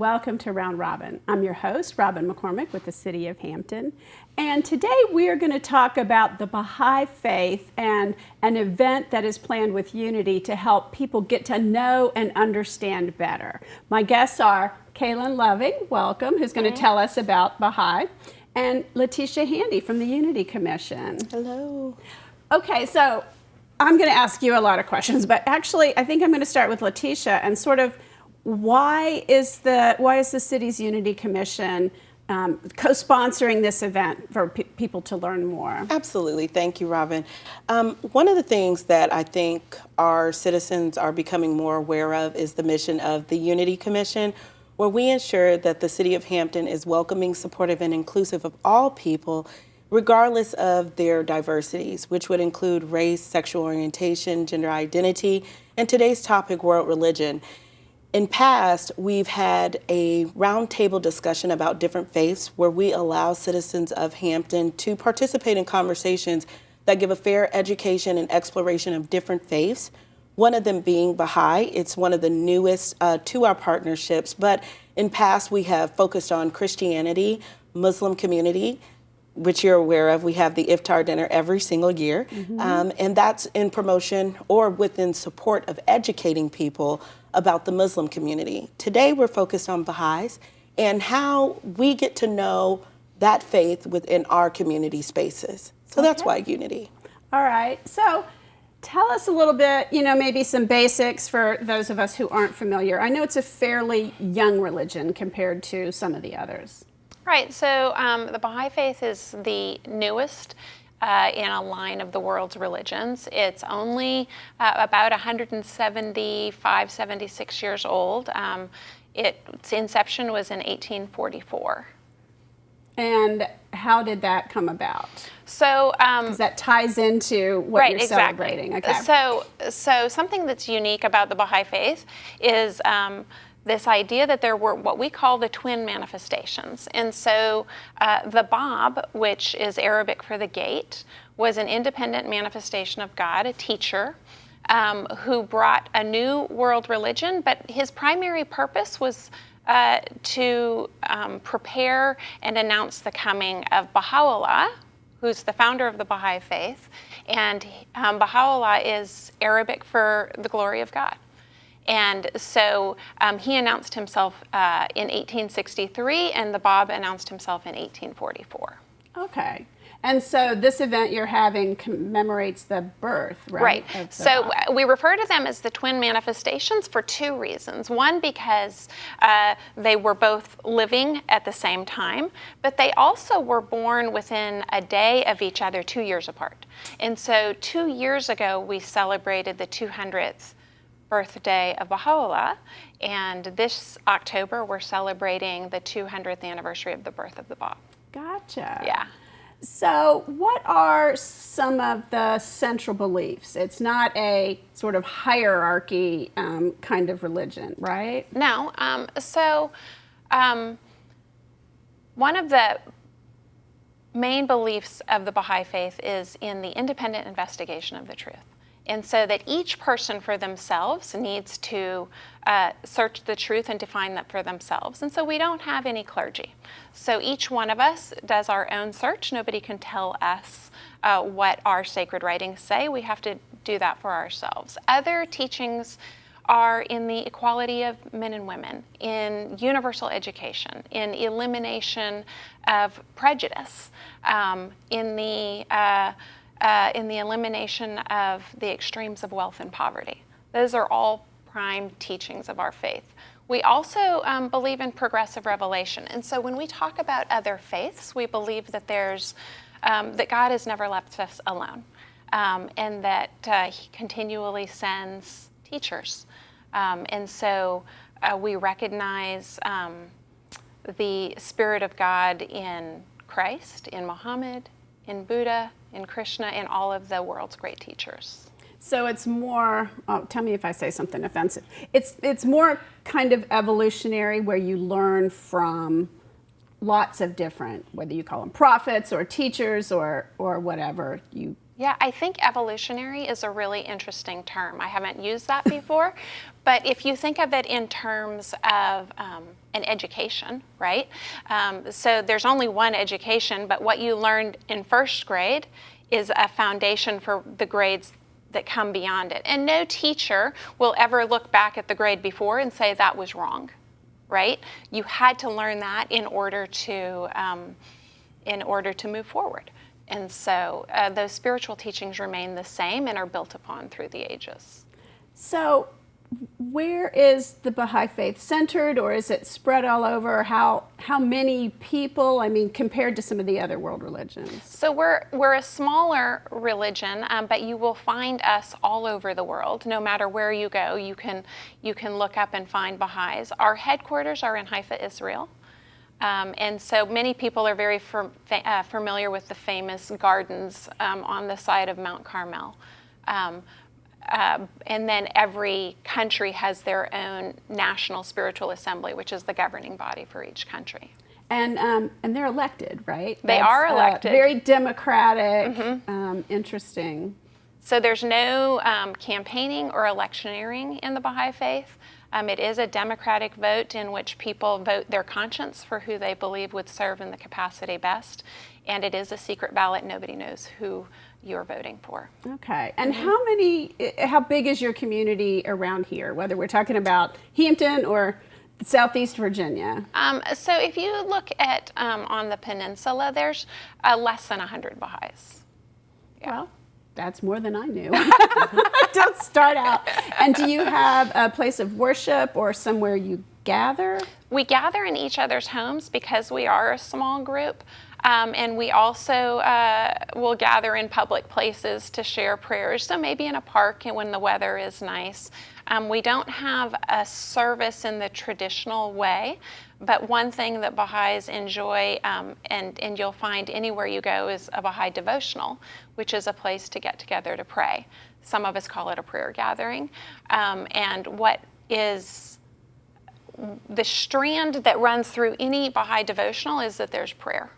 welcome to Round Robin. I'm your host, Robin McCormick with the City of Hampton. And today we are going to talk about the Baha'i faith and an event that is planned with Unity to help people get to know and understand better. My guests are K.Lynne Loving, welcome, who's going to tell us about Baha'i, and Latiesha Handie from the Unity Commission. Hello. Okay, so I'm going to ask you a lot of questions, but actually I think I'm going to start with Latiesha and sort of why is the city's Unity Commission co-sponsoring this event for people to learn more? Absolutely. Thank you, Robin. One of the things that I think our citizens are becoming more aware of is the mission of the Unity Commission, where we ensure that the City of Hampton is welcoming, supportive, and inclusive of all people, regardless of their diversities, which would include race, sexual orientation, gender identity, and today's topic, world religion. In past, we've had a roundtable discussion about different faiths where we allow citizens of Hampton to participate in conversations that give a fair education and exploration of different faiths. One of them being Baha'i. It's one of the newest to our partnerships, but in past we have focused on Christianity, Muslim community, which you're aware of. We have the iftar dinner every single year, and that's in promotion or within support of educating people about the Muslim community. Today we're focused on Bahais and how we get to know that faith within our community spaces. So that's why Unity. All right, so tell us a little bit, maybe some basics for those of us who aren't familiar. I know it's a fairly young religion compared to some of the others. Right, so the Baha'i faith is the newest in a line of the world's religions. It's only about 175, 76 years old. Its inception was in 1844. And how did that come about? So, because that ties into what you're celebrating. Okay. So something that's unique about the Baha'i faith is this idea that there were what we call the twin manifestations. And so the Bab, which is Arabic for the gate, was an independent manifestation of God, a teacher, who brought a new world religion, but his primary purpose was to prepare and announce the coming of Baha'u'llah, who's the founder of the Baha'i faith. And Baha'u'llah is Arabic for the glory of God. And so he announced himself in 1863, and the Bab announced himself in 1844. Okay. And so this event you're having commemorates the birth, right? Right. So we refer to them as the twin manifestations for two reasons. One, because they were both living at the same time, but they also were born within a day of each other, 2 years apart. And so 2 years ago, we celebrated the 200th birthday of Baha'u'llah, and this October we're celebrating the 200th anniversary of the birth of the Bab. Gotcha. Yeah. So what are some of the central beliefs? It's not a sort of hierarchy kind of religion, right? No. One of the main beliefs of the Baha'i faith is in the independent investigation of the truth. And so that each person for themselves needs to search the truth and define that for themselves. And so we don't have any clergy. So each one of us does our own search. Nobody can tell us what our sacred writings say. We have to do that for ourselves. Other teachings are in the equality of men and women, in universal education, in elimination of prejudice, in the elimination of the extremes of wealth and poverty. Those are all prime teachings of our faith. We also believe in progressive revelation. And so when we talk about other faiths, we believe that that God has never left us alone, and that he continually sends teachers. And so we recognize the Spirit of God in Christ, in Muhammad, in Buddha, in Krishna, in all of the world's great teachers. So it's more, tell me if I say something offensive. It's more kind of evolutionary, where you learn from lots of different, whether you call them prophets or teachers or whatever, you Yeah, I think evolutionary is a really interesting term. I haven't used that before, but if you think of it in terms of an education, right? So there's only one education, but what you learned in first grade is a foundation for the grades that come beyond it. And no teacher will ever look back at the grade before and say that was wrong, right? You had to learn that in order to move forward. And so those spiritual teachings remain the same and are built upon through the ages. So where is the Baha'i faith centered, or is it spread all over? How many people, I mean, compared to some of the other world religions? So we're a smaller religion, but you will find us all over the world. No matter where you go, you can look up and find Bahais. Our headquarters are in Haifa, Israel. And so many people are very familiar with the famous gardens on the side of Mount Carmel. And then every country has their own national spiritual assembly, which is the governing body for each country. And they're elected, right? They are elected. Very democratic, interesting. So there's no campaigning or electioneering in the Baha'i faith. It is a democratic vote in which people vote their conscience for who they believe would serve in the capacity best. And it is a secret ballot. Nobody knows who you're voting for. Okay. And how big is your community around here, whether we're talking about Hampton or Southeast Virginia? So if you look at on the peninsula, there's less than 100 Baha'is. Yeah. Well, that's more than I knew. Don't start out. And do you have a place of worship or somewhere you gather? We gather in each other's homes because we are a small group. And we also will gather in public places to share prayers. So maybe in a park when the weather is nice. We don't have a service in the traditional way, but one thing that Baha'is enjoy, and you'll find anywhere you go, is a Baha'i devotional, which is a place to get together to pray. Some of us call it a prayer gathering. And what is the strand that runs through any Baha'i devotional is that there's prayer.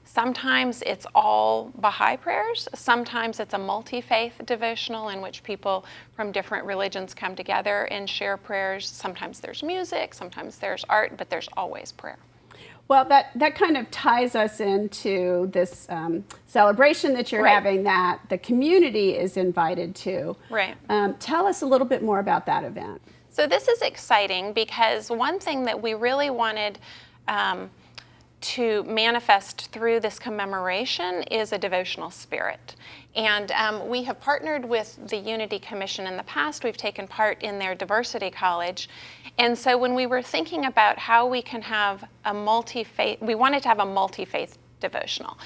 Sometimes it's all Baha'i prayers. Sometimes it's a multi-faith devotional in which people from different religions come together and share prayers. Sometimes there's music, sometimes there's art, but there's always prayer. Well, that kind of ties us into this celebration that you're having that the community is invited to. Right. Tell us a little bit more about that event. So this is exciting because one thing that we really wanted to manifest through this commemoration is a devotional spirit. And we have partnered with the Unity Commission in the past. We've taken part in their diversity college. And so when we were thinking about how we can have a multi-faith, we wanted to have a multi-faith devotional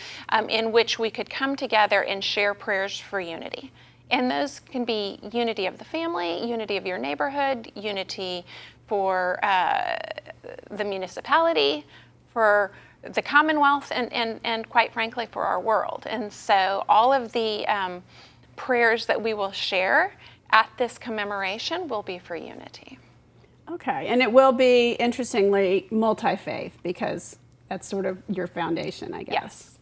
in which we could come together and share prayers for unity. And those can be unity of the family, unity of your neighborhood, unity for the municipality, for the Commonwealth, and quite frankly for our world. And so all of the prayers that we will share at this commemoration will be for unity. Okay, and it will be, interestingly, multi-faith because that's sort of your foundation, I guess. Yes.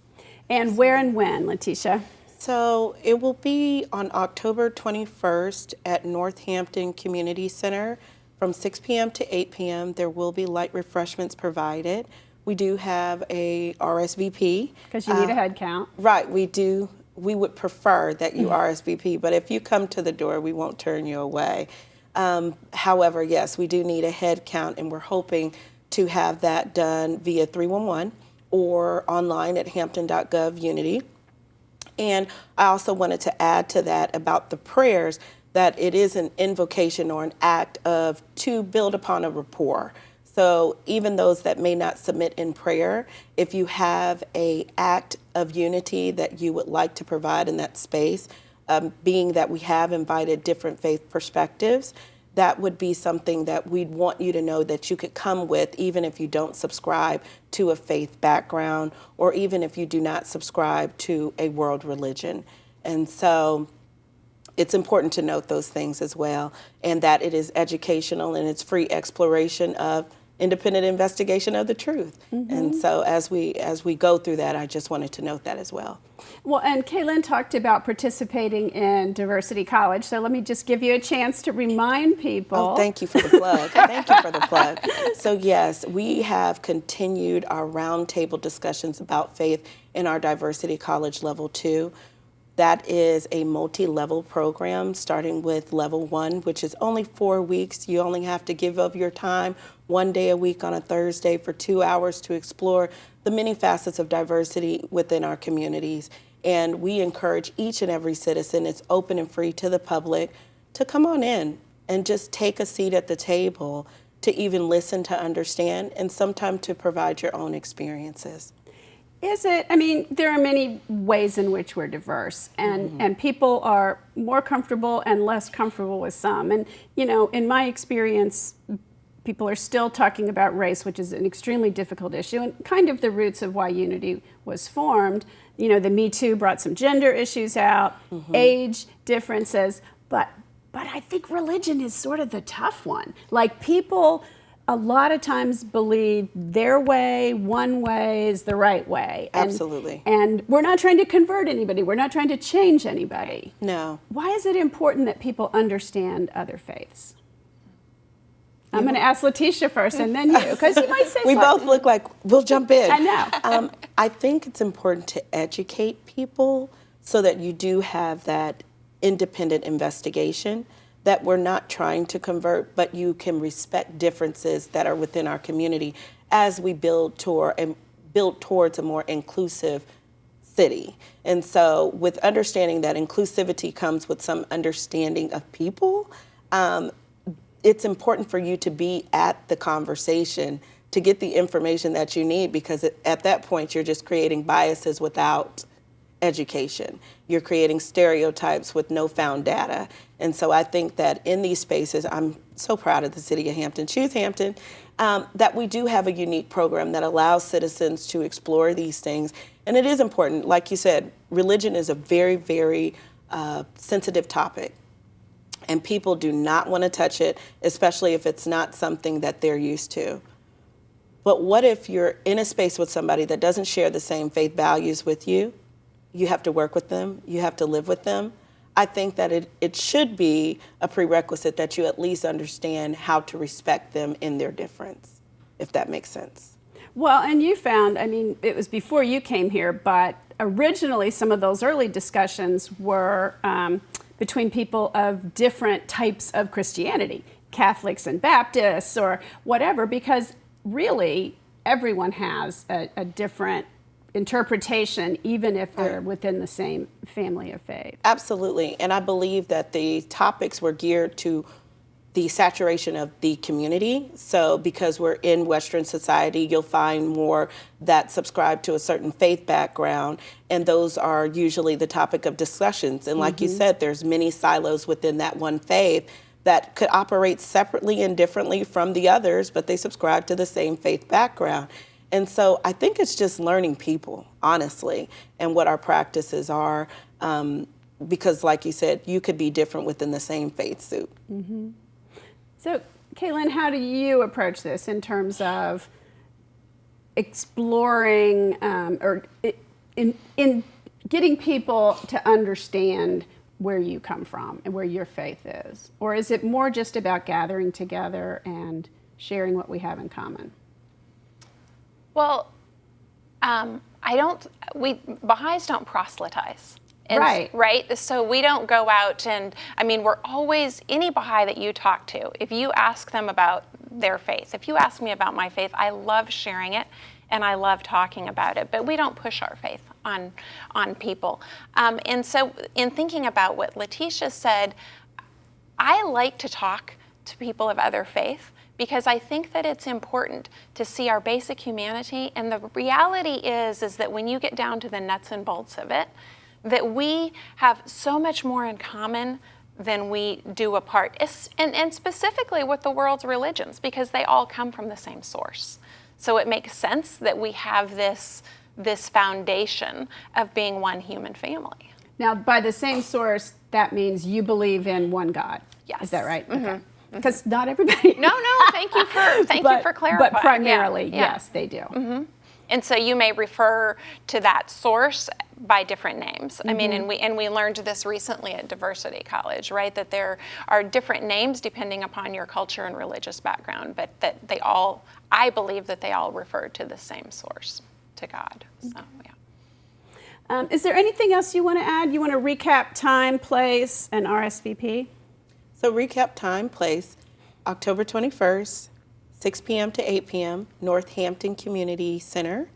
And where and when, Latiesha? So it will be on October 21st at Northampton Community Center from 6 p.m. to 8 p.m. There will be light refreshments provided. We do have a RSVP. Because you need a head count. Right, we do. We would prefer that you RSVP, but if you come to the door, we won't turn you away. However, yes, we do need a head count, and we're hoping to have that done via 311 or online at hampton.gov Unity. And I also wanted to add to that about the prayers, that it is an invocation or an act to build upon a rapport. So even those that may not submit in prayer, if you have an act of unity that you would like to provide in that space, being that we have invited different faith perspectives, that would be something that we'd want you to know that you could come with, even if you don't subscribe to a faith background, or even if you do not subscribe to a world religion. And so it's important to note those things as well, and that it is educational and it's free exploration of independent investigation of the truth. And so as we go through that, I just wanted to note that as well. Well, and K.Lynne talked about participating in Diversity College, so let me just give you a chance to remind people. Oh, thank you for the plug. Thank you for the plug. So yes, we have continued our roundtable discussions about faith in our Diversity College Level 2. That is a multi-level program, starting with level 1, which is only 4 weeks. You only have to give of your time 1 day a week on a Thursday for 2 hours to explore the many facets of diversity within our communities. And we encourage each and every citizen, it's open and free to the public, to come on in and just take a seat at the table to even listen, to understand, and sometimes to provide your own experiences. There are many ways in which we're diverse, and people are more comfortable and less comfortable with some. And, in my experience, people are still talking about race, which is an extremely difficult issue and kind of the roots of why Unity was formed. The Me Too brought some gender issues out, age differences, but I think religion is sort of the tough one. Like, people a lot of times believe their way, one way, is the right way. Absolutely. And we're not trying to convert anybody. We're not trying to change anybody. No. Why is it important that people understand other faiths? I'm going to ask Latiesha first and then you, because you might say we something. both look like we'll jump in. I know. I think it's important to educate people so that you do have that independent investigation, that we're not trying to convert, but you can respect differences that are within our community as we build towards a more inclusive city. And so with understanding that inclusivity comes with some understanding of people, it's important for you to be at the conversation to get the information that you need, because at that point you're just creating biases without education. You're creating stereotypes with no found data. And so I think that in these spaces, I'm so proud of the City of Hampton, Choose Hampton, that we do have a unique program that allows citizens to explore these things. And it is important. Like you said, religion is a very, very sensitive topic. And people do not want to touch it, especially if it's not something that they're used to. But what if you're in a space with somebody that doesn't share the same faith values with you? You have to work with them. You have to live with them. I think that it should be a prerequisite that you at least understand how to respect them in their difference, if that makes sense. Well, and you found, it was before you came here, but originally some of those early discussions were between people of different types of Christianity, Catholics and Baptists or whatever, because really everyone has a different interpretation, even if they're within the same family of faith. Absolutely. And I believe that the topics were geared to the saturation of the community. So because we're in Western society, you'll find more that subscribe to a certain faith background, and those are usually the topic of discussions. And like you said, there's many silos within that one faith that could operate separately and differently from the others, but they subscribe to the same faith background. And so I think it's just learning people, honestly, and what our practices are, because like you said, you could be different within the same faith suit. So, K.Lynne, how do you approach this in terms of exploring or in getting people to understand where you come from and where your faith is? Or is it more just about gathering together and sharing what we have in common? Well, Baha'is don't proselytize. Right. Right? So we don't go out and, we're always, any Baha'i that you talk to, if you ask them about their faith, if you ask me about my faith, I love sharing it and I love talking about it, but we don't push our faith on people. And so in thinking about what Latiesha said, I like to talk to people of other faith, because I think that it's important to see our basic humanity. And the reality is that when you get down to the nuts and bolts of it, that we have so much more in common than we do apart, and specifically with the world's religions, because they all come from the same source. So it makes sense that we have this foundation of being one human family. Now, by the same source, that means you believe in one God. Yes. Is that right? Okay. Because not everybody. No, thank you for clarifying. But primarily, Yeah. yes, they do. And so you may refer to that source by different names. I mean, and we learned this recently at Diversity College, right? That there are different names depending upon your culture and religious background, but that I believe that they all refer to the same source, to God. So, yeah. Is there anything else you want to add? You want to recap time, place, and RSVP? So recap time, place, October 21st, 6 p.m. to 8 p.m., North Hampton Community Center.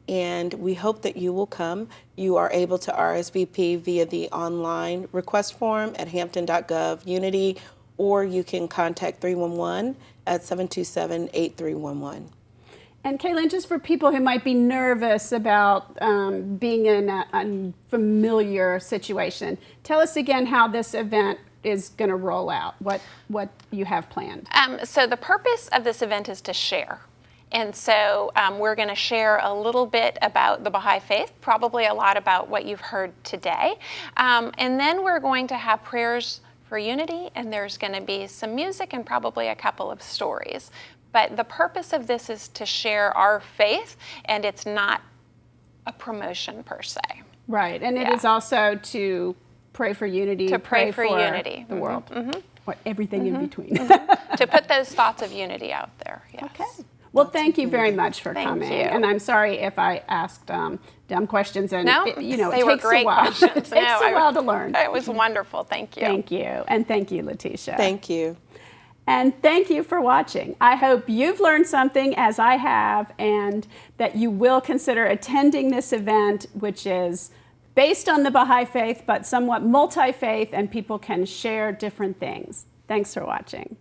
And we hope that you will come. You are able to RSVP via the online request form at hampton.gov Unity, or you can contact 311 at 727-8311. And K.Lynne, just for people who might be nervous about being in an unfamiliar situation, tell us again how this event is going to roll out, what you have planned. So the purpose of this event is to share. And so we're going to share a little bit about the Baha'i faith, probably a lot about what you've heard today. And then we're going to have prayers for unity, and there's going to be some music and probably a couple of stories. But the purpose of this is to share our faith, and it's not a promotion per se. Right, and it is also to pray for unity, to pray for unity, the world, or everything in between. To put those thoughts of unity out there. Yes. Okay. Well, thank you very much for coming. you. And I'm sorry if I asked dumb questions, and No, it they takes were great a while. questions. It takes a while to learn. It was wonderful. Thank you. Thank you, and thank you, Latiesha. Thank you. And thank you for watching. I hope you've learned something, as I have, and that you will consider attending this event, which is based on the Baha'i faith, but somewhat multi-faith, and people can share different things. Thanks for watching.